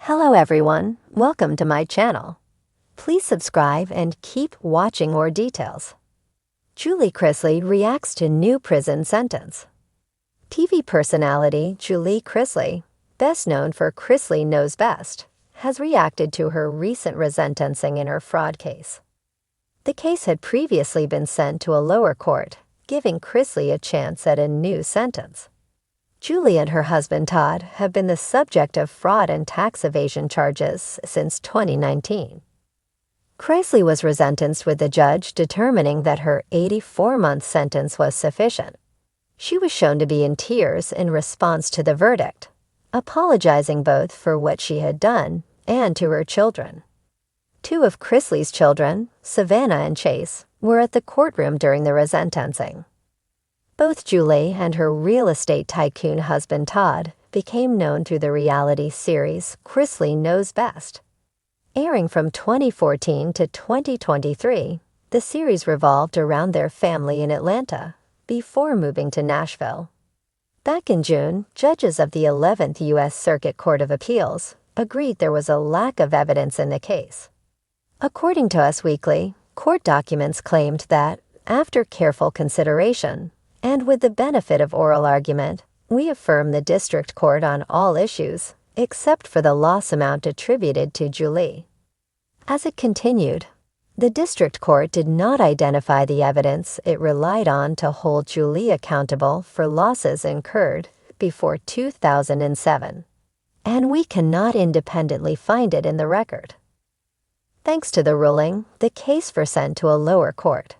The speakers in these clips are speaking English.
Hello everyone, welcome to my channel. Please subscribe and keep watching more details. Julie Chrisley reacts to new prison sentence. TV personality Julie Chrisley, best known for Chrisley Knows Best, has reacted to her recent resentencing in her fraud case. The case had previously been sent to a lower court, giving Chrisley a chance at a new sentence. Julie and her husband Todd have been the subject of fraud and tax evasion charges since 2019. Chrisley was resentenced with the judge determining that her 84-month sentence was sufficient. She was shown to be in tears in response to the verdict, apologizing both for what she had done and to her children. Two of Chrisley's children, Savannah and Chase, were at the courtroom during the resentencing. Both Julie and her real estate tycoon husband Todd became known through the reality series Chrisley Knows Best. Airing from 2014 to 2023, the series revolved around their family in Atlanta before moving to Nashville. Back in June, judges of the 11th U.S. Circuit Court of Appeals agreed there was a lack of evidence in the case. According to Us Weekly, court documents claimed that, after careful consideration, and with the benefit of oral argument, we affirm the district court on all issues, except for the loss amount attributed to Julie. As it continued, the district court did not identify the evidence it relied on to hold Julie accountable for losses incurred before 2007, and we cannot independently find it in the record. Thanks to the ruling, the case was sent to a lower court.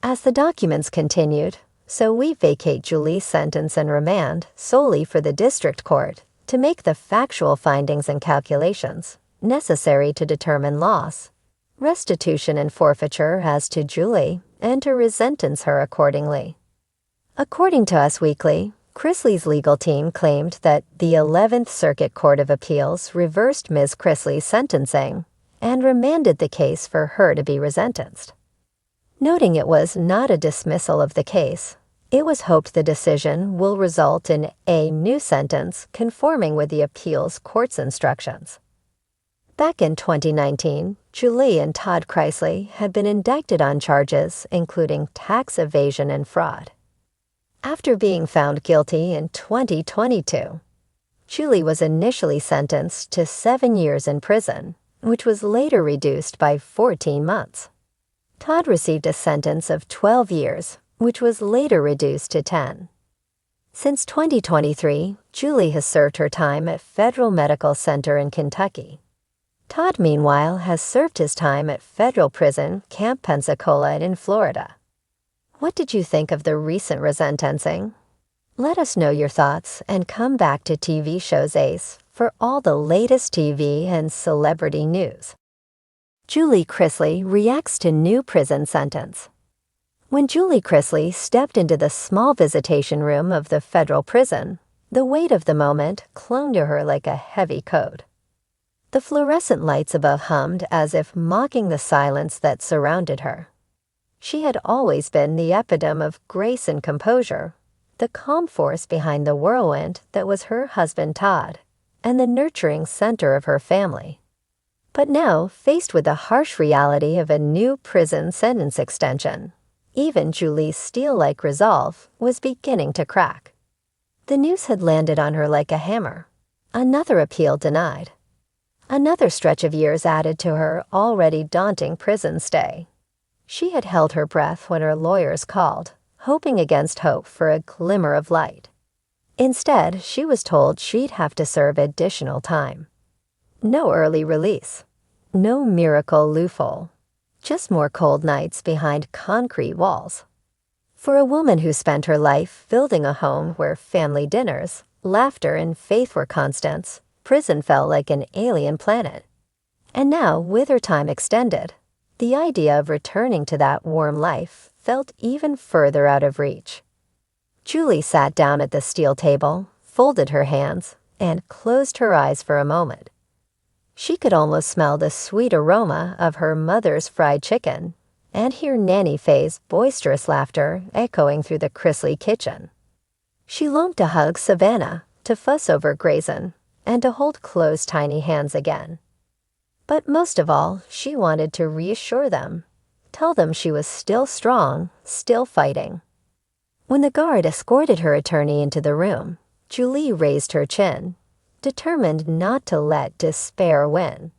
As the documents continued, so we vacate Julie's sentence and remand solely for the district court to make the factual findings and calculations necessary to determine loss, restitution and forfeiture as to Julie, and to resentence her accordingly. According to Us Weekly, Chrisley's legal team claimed that the 11th Circuit Court of Appeals reversed Ms. Chrisley's sentencing and remanded the case for her to be resentenced. Noting it was not a dismissal of the case, it was hoped the decision will result in a new sentence conforming with the appeals court's instructions. Back in 2019, Julie and Todd Chrisley had been indicted on charges including tax evasion and fraud. After being found guilty in 2022, Julie was initially sentenced to 7 years in prison, which was later reduced by 14 months. Todd received a sentence of 12 years, which was later reduced to 10. Since 2023, Julie has served her time at Federal Medical Center in Kentucky. Todd, meanwhile, has served his time at Federal Prison Camp Pensacola in Florida. What did you think of the recent resentencing? Let us know your thoughts and come back to TV Shows Ace for all the latest TV and celebrity news. Julie Chrisley reacts to new prison sentence. When Julie Chrisley stepped into the small visitation room of the federal prison, the weight of the moment clung to her like a heavy coat. The fluorescent lights above hummed as if mocking the silence that surrounded her. She had always been the epitome of grace and composure, the calm force behind the whirlwind that was her husband Todd, and the nurturing center of her family. But now, faced with the harsh reality of a new prison sentence extension, even Julie's steel-like resolve was beginning to crack. The news had landed on her like a hammer. Another appeal denied. Another stretch of years added to her already daunting prison stay. She had held her breath when her lawyers called, hoping against hope for a glimmer of light. Instead, she was told she'd have to serve additional time. No early release. No miracle loophole. Just more cold nights behind concrete walls. For a woman who spent her life building a home where family dinners, laughter, and faith were constants, prison felt like an alien planet. And now, with her time extended, the idea of returning to that warm life felt even further out of reach. Julie sat down at the steel table, folded her hands, and closed her eyes for a moment. She could almost smell the sweet aroma of her mother's fried chicken and hear Nanny Faye's boisterous laughter echoing through the Chrisley kitchen. She longed to hug Savannah, to fuss over Grayson, and to hold close tiny hands again. But most of all, she wanted to reassure them, tell them she was still strong, still fighting. When the guard escorted her attorney into the room, Julie raised her chin, determined not to let despair win.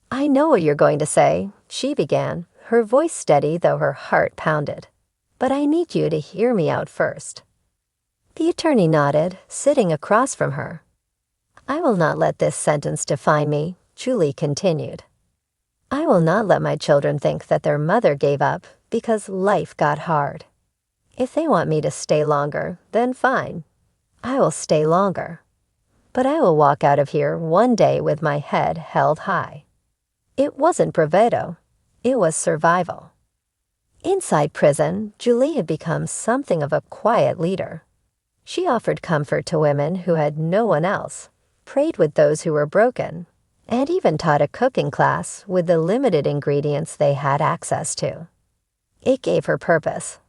"I know what you're going to say," she began, her voice steady though her heart pounded. "But I need you to hear me out first." The attorney nodded, sitting across from her. "I will not let this sentence define me," Julie continued. "I will not let my children think that their mother gave up because life got hard. If they want me to stay longer, then fine. I will stay longer. But I will walk out of here one day with my head held high." It wasn't bravado. It was survival. Inside prison, Julie had become something of a quiet leader. She offered comfort to women who had no one else, prayed with those who were broken, and even taught a cooking class with the limited ingredients they had access to. It gave her purpose.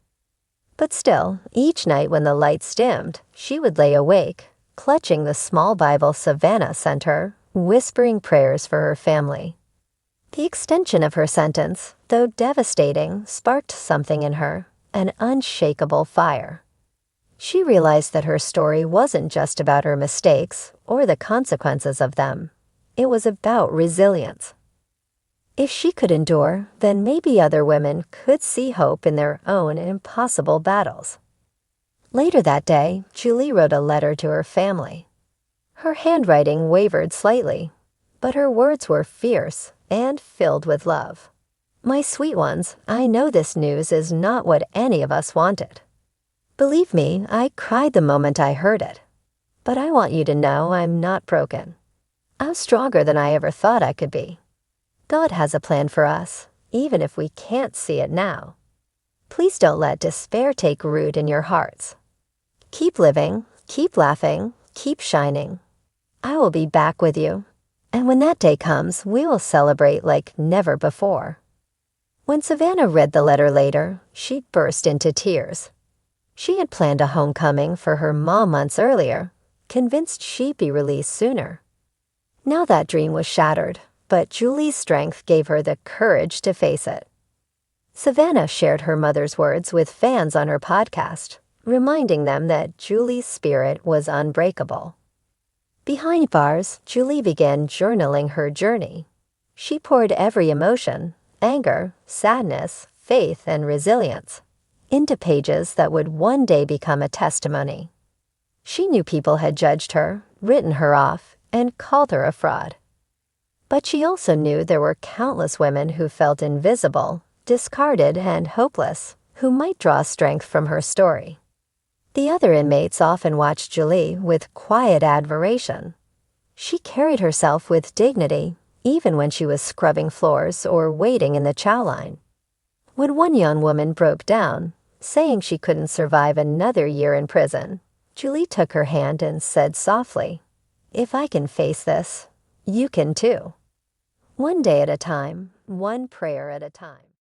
But still, each night when the lights dimmed, she would lay awake, clutching the small Bible Savannah sent her, whispering prayers for her family. The extension of her sentence, though devastating, sparked something in her, an unshakable fire. She realized that her story wasn't just about her mistakes or the consequences of them. It was about resilience. If she could endure, then maybe other women could see hope in their own impossible battles. Later that day, Julie wrote a letter to her family. Her handwriting wavered slightly, but her words were fierce and filled with love. "My sweet ones, I know this news is not what any of us wanted. Believe me, I cried the moment I heard it. But I want you to know I'm not broken. I'm stronger than I ever thought I could be. God has a plan for us, even if we can't see it now. Please don't let despair take root in your hearts. Keep living, keep laughing, keep shining. I will be back with you. And when that day comes, we will celebrate like never before." When Savannah read the letter later, she burst into tears. She had planned a homecoming for her mom months earlier, convinced she'd be released sooner. Now that dream was shattered, but Julie's strength gave her the courage to face it. Savannah shared her mother's words with fans on her podcast, reminding them that Julie's spirit was unbreakable. Behind bars, Julie began journaling her journey. She poured every emotion, anger, sadness, faith, and resilience, into pages that would one day become a testimony. She knew people had judged her, written her off, and called her a fraud. But she also knew there were countless women who felt invisible, discarded, and hopeless, who might draw strength from her story. The other inmates often watched Julie with quiet admiration. She carried herself with dignity, even when she was scrubbing floors or waiting in the chow line. When one young woman broke down, saying she couldn't survive another year in prison, Julie took her hand and said softly, "If I can face this, you can too." One day at a time, one prayer at a time.